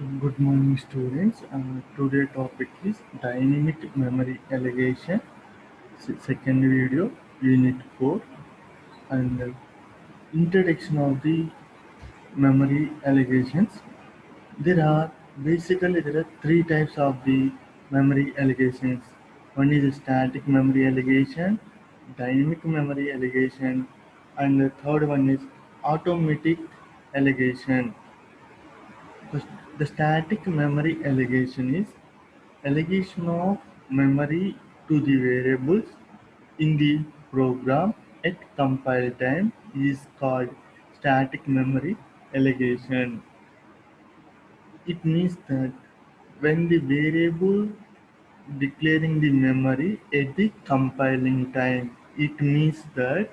Good morning, students. Today topic is dynamic memory allocation. Second video, unit 4, and introduction of the memory allocations. There are three types of the memory allocations. One is static memory allocation, dynamic memory allocation, and the third one is automatic allocation. The, the static memory allocation is allocation of memory to the variables in the program at compile time is called static memory allocation. It means that when the variable declaring the memory at the compiling time, it means that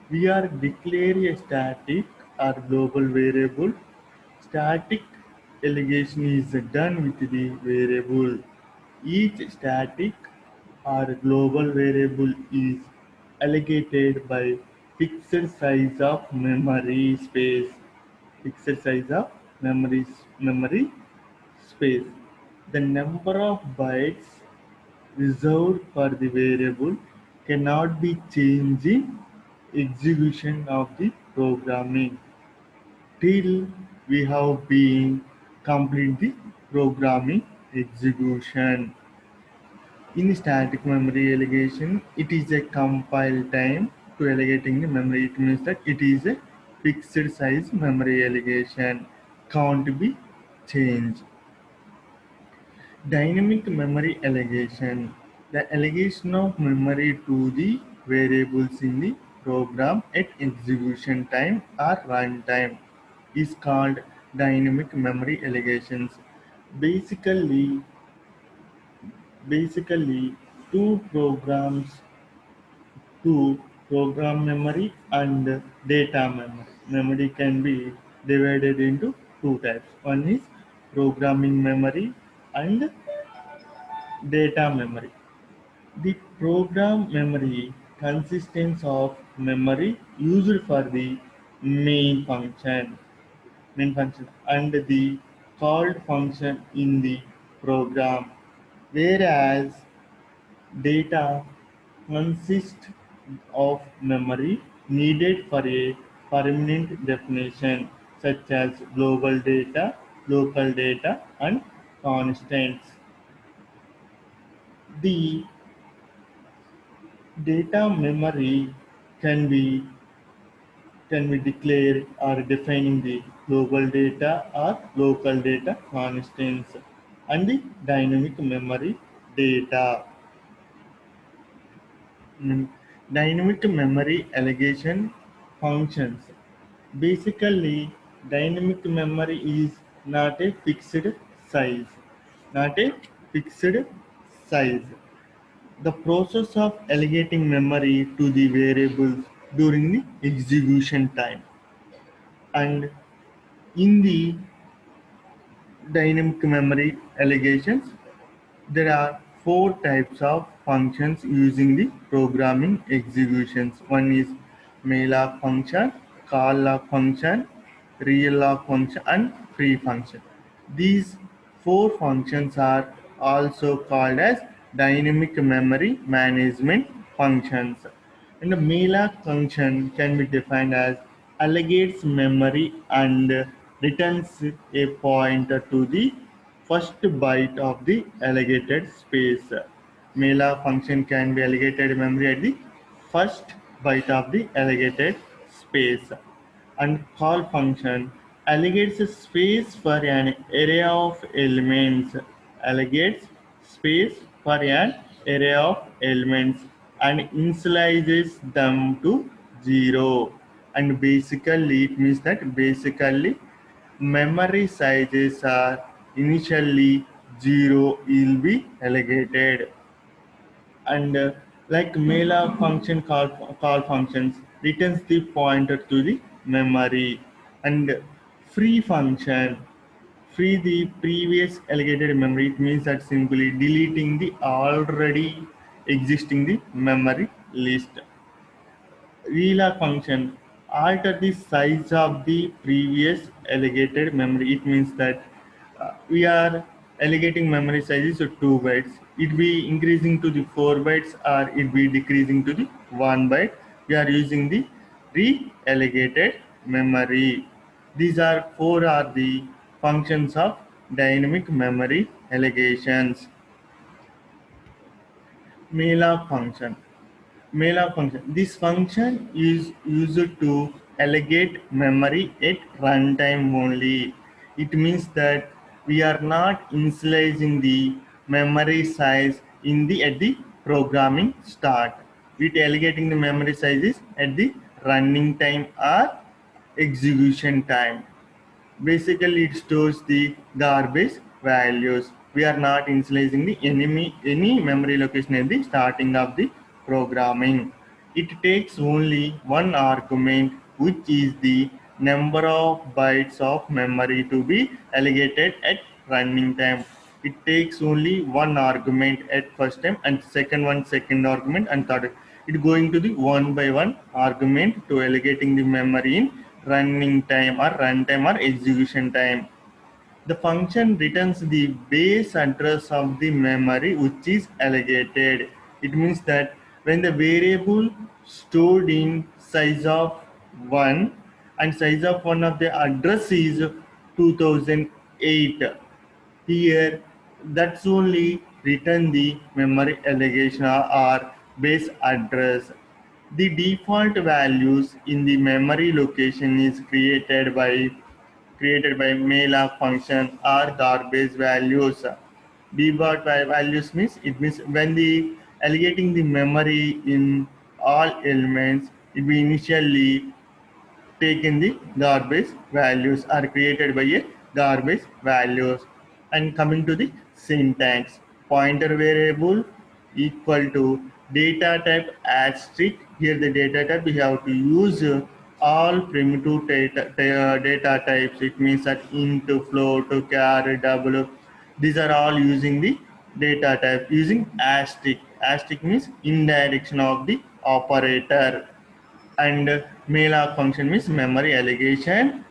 we are declaring a static or global variable. Static allocation is done with the variable. Each static or global variable is allocated by fixed size of memory space. Fixed size of memory space. The number of bytes reserved for the variable cannot be changed in execution of the programming till we have been complete the programming execution. In static memory allocation, it is a compile time to allocating the memory. It means that it is a fixed size memory allocation, can't be changed. Dynamic memory allocation. The allocation of memory to the variables in the program at execution time or runtime is called dynamic memory allocations. Basically, basically two programs to program memory and data memory. Memory can be divided into two types. One is programming memory and data memory. The program memory consists of memory used for the main function and the called function in the program, whereas data consists of memory needed for a permanent definition such as global data, local data, and constants. The data memory can be declared or defining the global data or local data constants and the dynamic memory data. Dynamic memory allocation functions. Basically, dynamic memory is not a fixed size. Not a fixed size. The process of allocating memory to the variables during the execution time. And in the dynamic memory allocations, there are four types of functions using the programming executions. One is malloc function, callloc function, realloc function, and free function. These four functions are also called as dynamic memory management functions. And the malloc function can be defined as allocates memory and returns a pointer to the first byte of the allocated space. Malloc function can be allocated memory at the first byte of the allocated space. And call function allocates space for an array of elements. Allocates space for an array of elements and initializes them to 0. And basically, it means that basically memory sizes are initially 0 will be allocated. And like malloc function call functions returns the pointer to the memory. And free function free the previous allocated memory. It means that simply deleting the already existing the memory list. Reloc function alter the size of the previous allocated memory. It means that we are allocating memory sizes to 2 bytes. It be increasing to the 4 bytes or it be decreasing to the 1 byte. We are using the reallocated memory. These are four are the functions of dynamic memory allocations. Mela function. Mela function. This function is used to allocate memory at runtime only. It means that we are not initializing the memory size in the at the programming start. It allocating the memory sizes at the running time or execution time. Basically, it stores the garbage values. We are not initializing the any memory location at the starting of the programming. It takes only one argument, which is the number of bytes of memory to be allocated at running time. It takes only one argument at first time and second argument and third. It going to the one by one argument to allocating the memory in running time or runtime or execution time. The function returns the base address of the memory which is allocated. It means that when the variable stored in size of 1 and size of 1 of the address is 2008, here that's only return the memory allocation or base address. The default values in the memory location is created by malloc function or garbage values. Default values means it means when the allocating the memory in all elements, it will initially taken the garbage values are created by a garbage values. And coming to the syntax, pointer variable equal to data type asterisk. Here the data type we have to use all primitive data types. It means that int, float, char, double, these are all using the data type using asterisk. Asterisk means in direction of the operator. And malloc function means memory allocation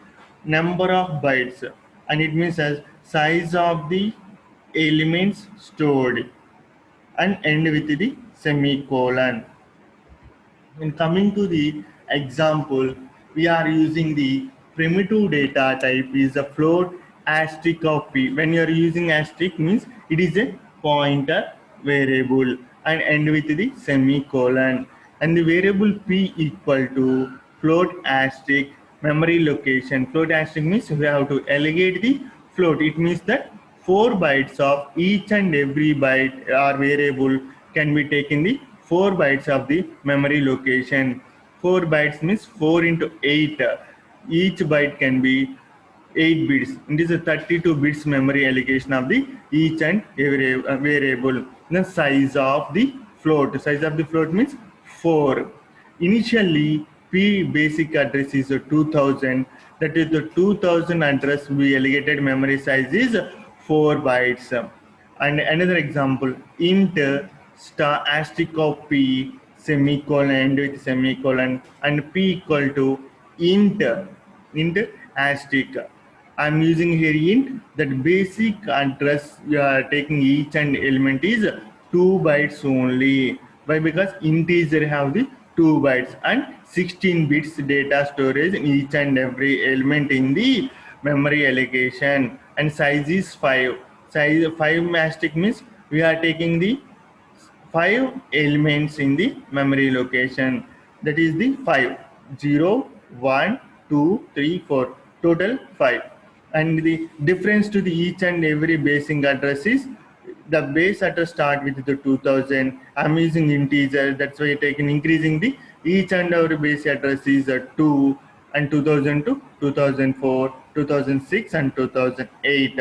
number of bytes, and it means as size of the elements stored, and end with the semicolon. And coming to the example, we are using the primitive data type is a float asterisk of p. When you are using asterisk means it is a pointer variable and end with the semicolon. And the variable p equal to float asterisk memory location. Float asterisk means we have to allocate the float. It means that 4 bytes of each and every byte or variable can be taken the 4 bytes of the memory location. 4 bytes means 4 into 8. Each byte can be 8 bits. It is a 32 bits memory allocation of the each and every variable. The size of the float. Size of the float means 4. Initially, P basic address is 2000. That is the 2000 address we allocated memory size is 4 bytes. And another example, int star asterisk of p semicolon end with semicolon and p equal to int asterisk. I'm using here int. That basic address we are taking each and element is 2 bytes only. Why? Because integer have the 2 bytes and 16 bits data storage in each and every element in the memory allocation, and size is 5. Size 5 asterisk means we are taking the 5 elements in the memory location. That is the 5 0 1 2 3 4, total 5. And the difference to the each and every basing address is the base address start with the 2000. I'm using integer, that's why I taken increasing the each and every base address is 2 and 2002, 2004, 2006 and 2008.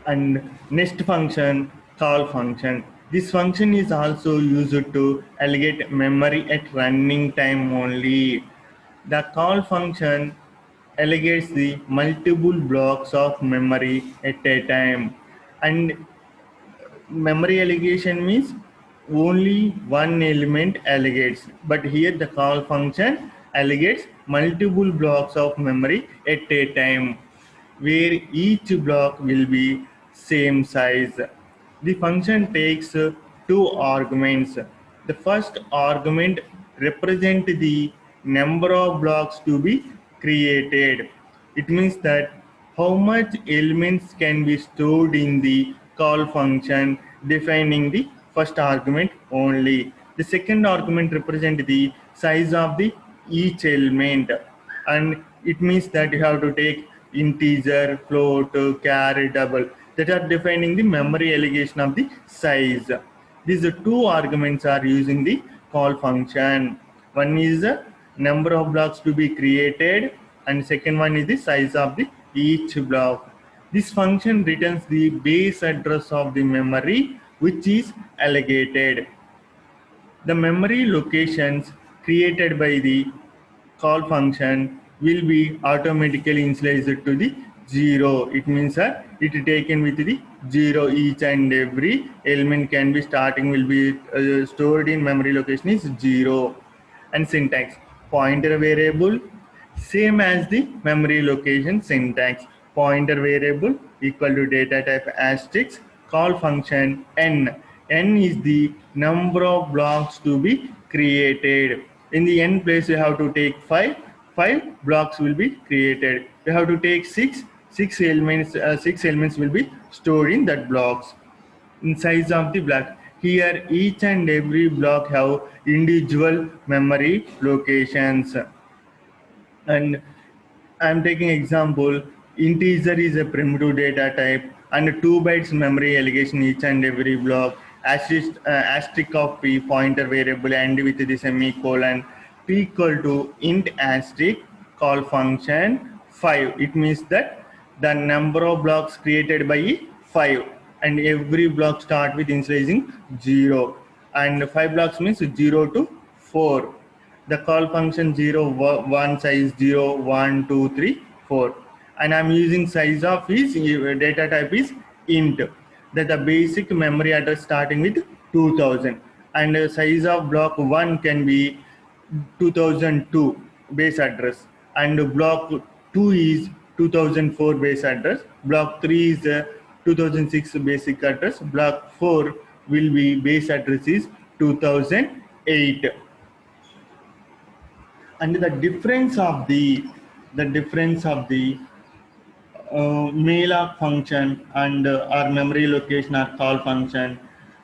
And next function, call function. This function is also used to allocate memory at running time only. The call function allocates the multiple blocks of memory at a time. And memory allocation means only one element allocates, but here the call function allocates multiple blocks of memory at a time. where each block will be same size. The function takes two arguments. The first argument represents the number of blocks to be created. It means that how much elements can be stored in the call function defining the first argument only. The second argument represents the size of the each element, and it means that you have to take integer, float, char, double, that are defining the memory allocation of the size. These two arguments are using the call function. One is the number of blocks to be created, and second one is the size of the each block. This function returns the base address of the memory which is allocated. The memory locations created by the call function will be automatically initialized to the 0. It means that it is taken with the 0. Each and every element can be starting will be stored in memory location is 0. And syntax: pointer variable, same as the memory location syntax. Pointer variable equal to data type asterisk, call function n. N is the number of blocks to be created. In the n place, you have to take 5. 5 blocks will be created. You have to take 6. 6 elements will be stored in that blocks. In size of the block, here each and every block have individual memory locations. And I'm taking example, integer is a primitive data type and 2 bytes memory allocation each and every block, asterisk of p, pointer variable, and with the semicolon, p equal to int asterisk, call function 5. It means that the number of blocks created by 5, and every block start with initializing 0, and 5 blocks means 0 to 4. The call function 0, 1 size 0, 1, 2, 3, 4, and I'm using size of is data type is int, that the basic memory address starting with 2000, and the size of block 1 can be 2002 base address, and block 2 is 2004 base address, block 3 is 2006 basic address, block 4 will be base address is 2008. And the difference of the malloc function and our memory location or call function,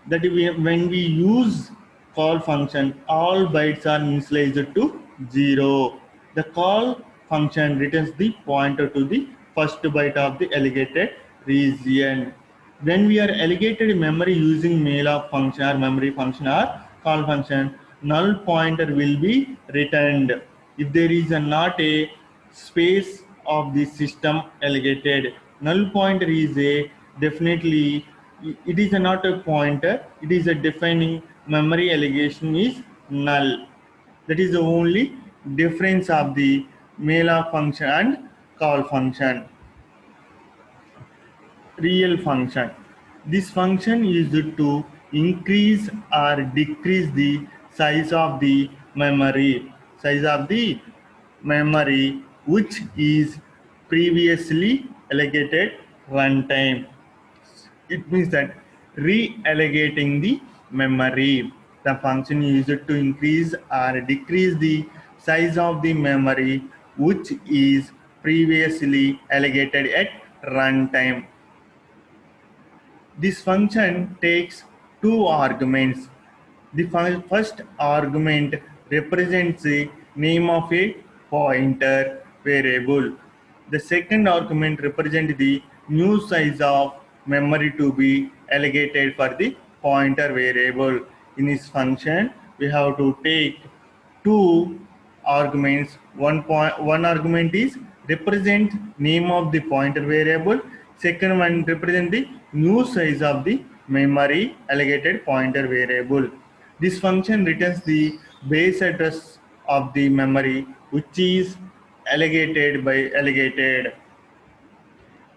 that when we use call function, all bytes are initialized to 0. The call function returns the pointer to the first byte of the allocated region. When we are allocated memory using malloc function or memory function or call function, null pointer will be returned if there is not a space of the system allocated. Null pointer is a definitely, it is not a pointer, it is a defining memory allocation is null. That is the only difference of the malloc function and call function. Real function. This function is to increase or decrease the size of the memory, which is previously allocated runtime. It means that reallocating the memory. The function is used to increase or decrease the size of the memory which is previously allocated at runtime. This function takes two arguments. The first argument represents the name of a pointer variable. The second argument represents the new size of memory to be allocated for the pointer variable. In this function, we have to take two arguments. One argument is represent name of the pointer variable. Second one represent the new size of the memory allocated pointer variable. This function returns the base address of the memory which is allocated.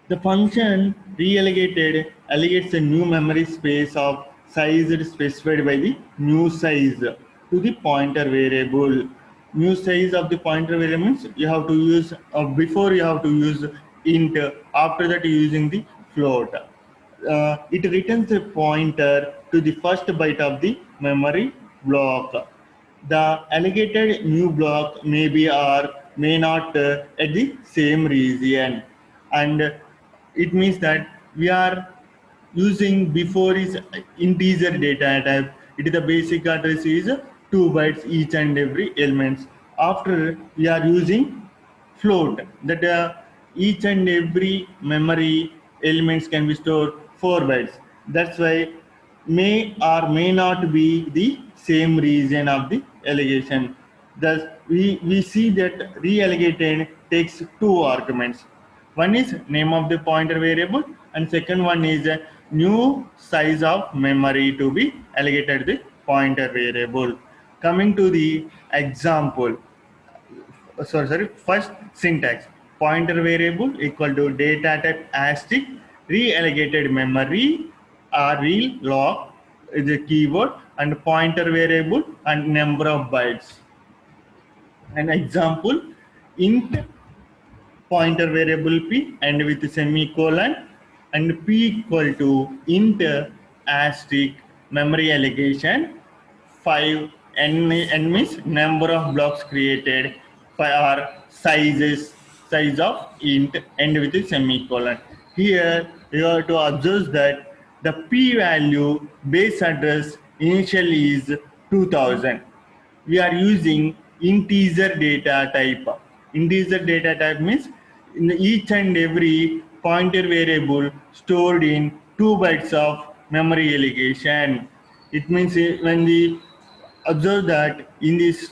The function reallocated allocates a new memory space of size specified by the new size to the pointer variable. New size of the pointer variable means you have to use before you have to use int, after that using the float. It returns a pointer to the first byte of the memory block. The allocated new block may be or may not at the same region, and it means that we are using before is integer data type. It is the basic address is 2 bytes each and every elements. After we are using float, that each and every memory elements can be stored 4 bytes. That's why may or may not be the same region of the allocation. Thus we see that reallocated takes two arguments. One is name of the pointer variable, and second one is a new size of memory to be allocated the pointer variable. Coming to the example, first syntax: pointer variable equal to data type asterisk reallocated memory or real log is a keyword, and pointer variable and number of bytes. An example: int pointer variable p and with semicolon, and p equal to int asterisk memory allocation 5, n means number of blocks created, or size of int, and with a semicolon. Here you have to observe that the p value base address initially is 2000. We are using integer data type. Integer data type means in each and every pointer variable stored in 2 bytes of memory allocation. It means when we observe that in this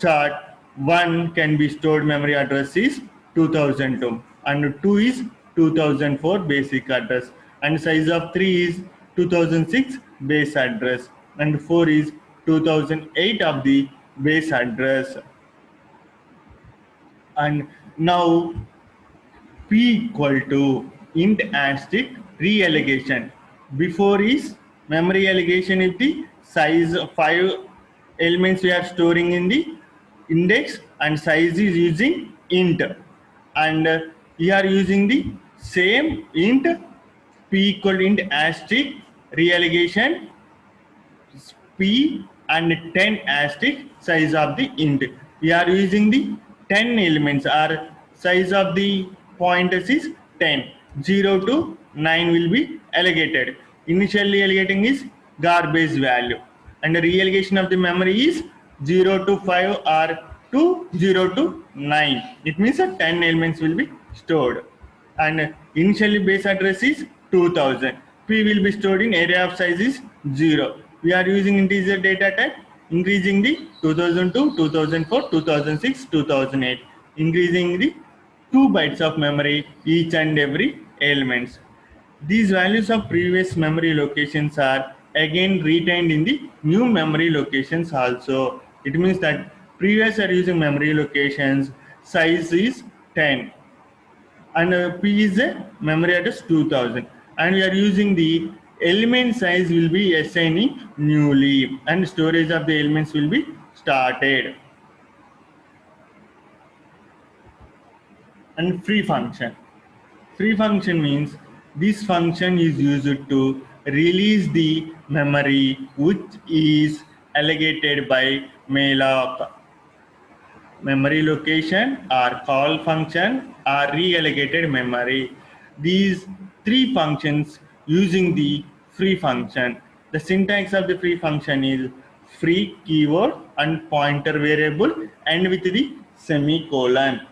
chart, 1 can be stored memory address is 2002, and 2 is 2004 basic address, and size of 3 is 2006 base address, and 4 is 2008 of the base address. And now p equal to int asterisk reallocation. Before is memory allocation is the size of 5 elements we are storing in the index, and size is using int, and we are using the same int p equal to int asterisk reallocation p and 10 asterisk size of the int. We are using the 10 elements, or size of the pointers is 10. 0 to 9 will be allocated. Initially allocating is garbage value, and the reallocation of the memory is 0 to 5 or to 0 to 9. It means that 10 elements will be stored, and initially base address is 2000. P will be stored in area of size is 0. We are using integer data type, increasing the 2002, 2004, 2006, 2008, increasing the 2 bytes of memory each and every elements. These values of previous memory locations are again retained in the new memory locations also. It means that previous are using memory locations, size is 10, and p is a memory address 2000, and we are using the element size will be assigning newly, and storage of the elements will be started. And free function. Free function means this function is used to release the memory which is allocated by malloc. Memory location or call function or reallocated memory. These three functions using the free function. The syntax of the free function is free keyword and pointer variable, and with the semicolon,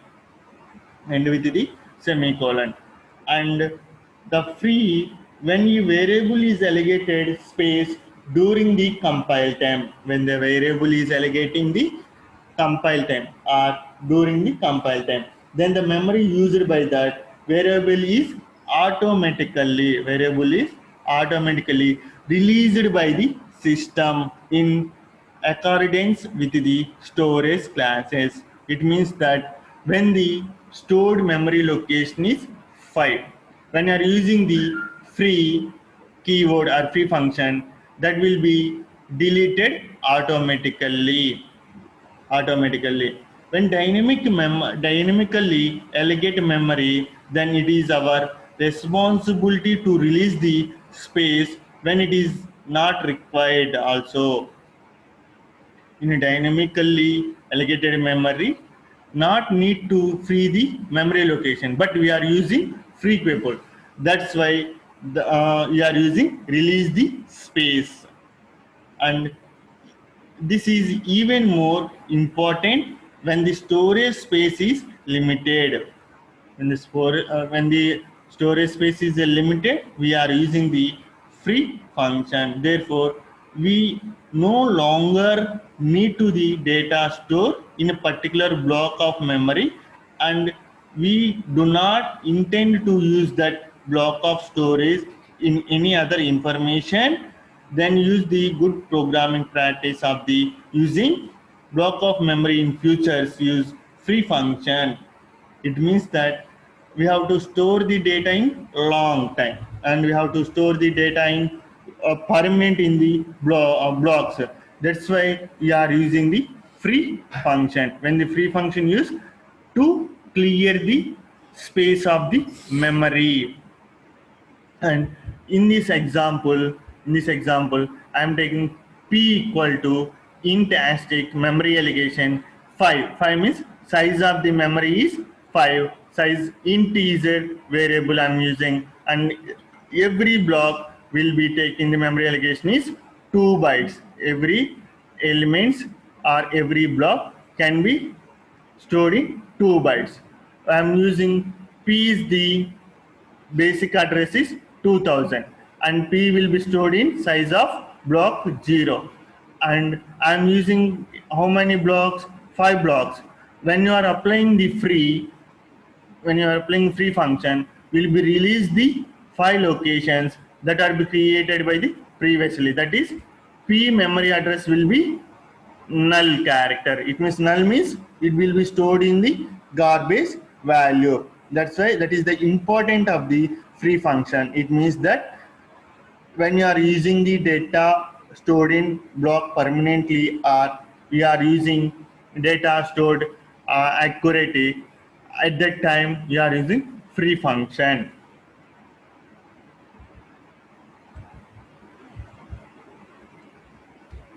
and the free, when the variable is allocated space during the compile time, when the variable is allocating the compile time or during the compile time, then the memory used by that variable is automatically released by the system in accordance with the storage classes. It means that when the stored memory location is 5, when you are using the free keyword or free function, that will be deleted automatically. When dynamically allocate memory, then it is our responsibility to release the space when it is not required also. In a dynamically allocated memory, not need to free the memory location, but we are using free people. That's why we are using release the space. And this is even more important when the storage space is limited. When the storage space is limited, we are using the free function. Therefore, we no longer need to the data store in a particular block of memory, and we do not intend to use that block of storage in any other information. Then use the good programming practice of the using block of memory in futures use free function. It means that we have to store the data in long time, and we have to store the data in permanent in the blocks. That's why we are using the free function. When the free function used to clear the space of the memory. And in this example I am taking p equal to int asterisk memory allocation 5 means size of the memory is 5, size int is a variable I'm using, and every block will be taking the memory allocation is 2 bytes. Every elements or every block can be stored in 2 bytes. I'm using p is the basic address is 2000, and p will be stored in size of block 0, and I'm using how many blocks? 5 blocks. When you are applying the free, when you are applying free function, will be release the 5 locations that are be created by the previously. That is, p memory address will be null character. It means null means it will be stored in the garbage value. That's why that is the important of the free function. It means that when you are using the data stored in block permanently, or we are using data stored accurately, at that time we are using free function.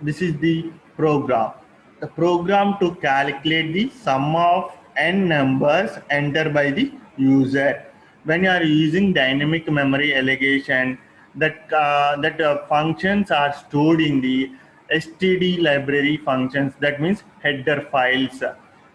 This is the program. The program to calculate the sum of n numbers entered by the user. When you are using dynamic memory allocation, that functions are stored in the std library functions. That means header files.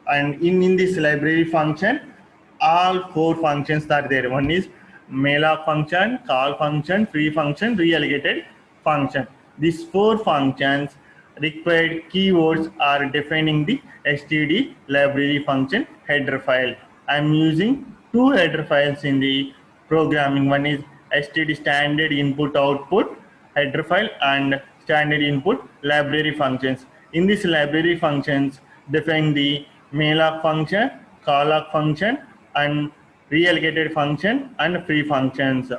And in this library function, all 4 functions are there. One is malloc function, call function, free function, reallocated function. These 4 functions required keywords are defining the std library function header file. I am using 2 header files in the programming. One is std standard input output header file, and standard input library functions. In this library functions define the malloc function, calloc function, and reallocated function and free functions.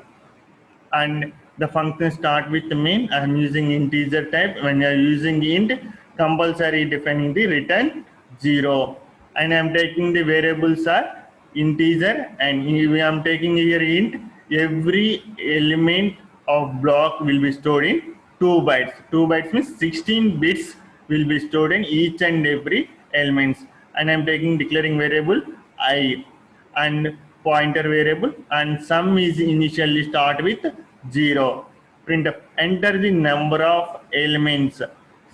And the function start with main. I am using integer type. When you are using int, compulsory defining the return 0, and I am taking the variables are integer, and we am taking here int. Every element of block will be stored in 2 bytes. 2 bytes means 16 bits will be stored in each and every elements, and I am taking declaring variable I and pointer variable, and sum is initially start with 0. Printf enter the number of elements,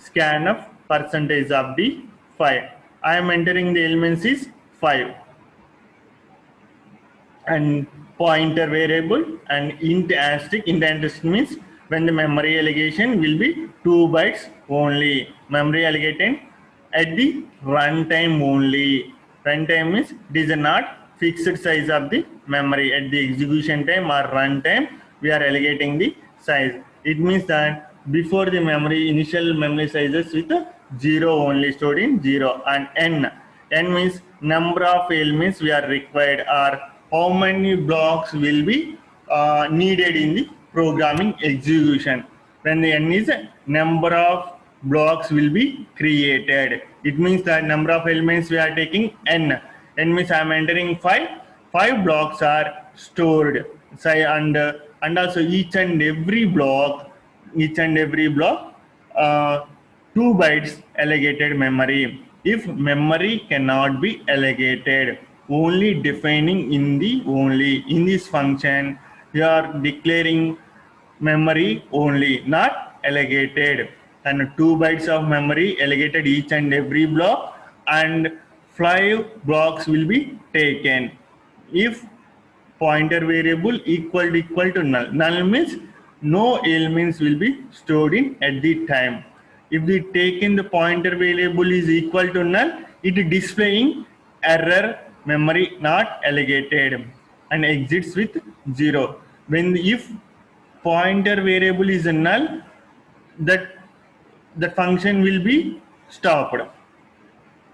scanf percentage of the 5. I am entering the elements is 5, and pointer variable and int asterisk. Int asterisk means when the memory allocation will be 2 bytes only. Memory allocated at the runtime only. Runtime means it is not fixed size of the memory. At the execution time or runtime, we are allocating the size. It means that before the memory, initial memory sizes with 0 only, stored in 0, and n. N means number of elements we are required, or how many blocks will be needed in the programming execution. When the n is number of blocks will be created. It means that number of elements we are taking n. N means I am entering 5. 5 blocks are stored. Say and also each and every block, 2 bytes allocated memory. If memory cannot be allocated, only defining in this function, you are declaring memory only, not allocated. And 2 bytes of memory allocated each and every block, and 5 blocks will be taken. If pointer variable equal to null. Null means no elements will be stored in at the time. If the taken the pointer variable is equal to null, it is displaying error memory not allocated and exits with 0. When if pointer variable is a null, that the function will be stopped.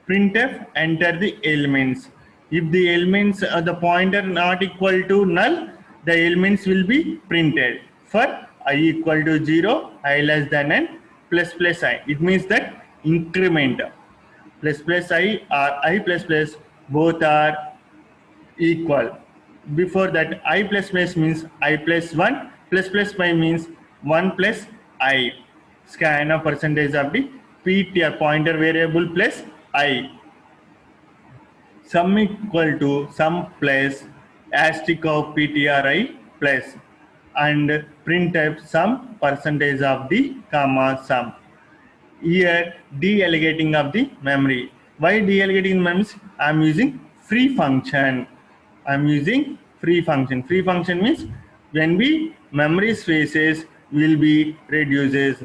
Printf enter the elements. If the elements the pointer not equal to null, the elements will be printed. For I equal to 0, I less than n, plus I. It means that increment plus I or I plus both are equal. Before that, I plus means I plus 1, plus 5 means 1 plus I. Scan of percentage of the PTR pointer variable plus I. Sum equal to sum plus asterisk of PTRI plus, and printf sum percentage of the comma sum. Here deallocating of the memory. Why deallocating memories? I am using free function. Free function means when we memory spaces will be reduces.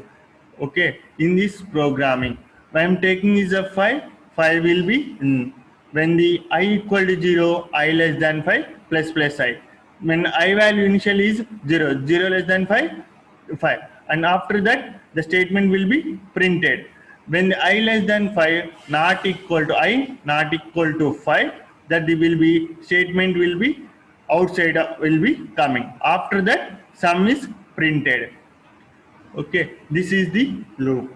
Okay, in this programming, I am taking is a 5. 5 will be when the I equal to 0, I less than 5 plus I. When I value initial is 0, 0 less than 5, 5, and after that the statement will be printed. When the I less than 5 not equal to I not equal to 5, that the will be statement will be outside will be coming. After that sum is printed. Okay, this is the loop.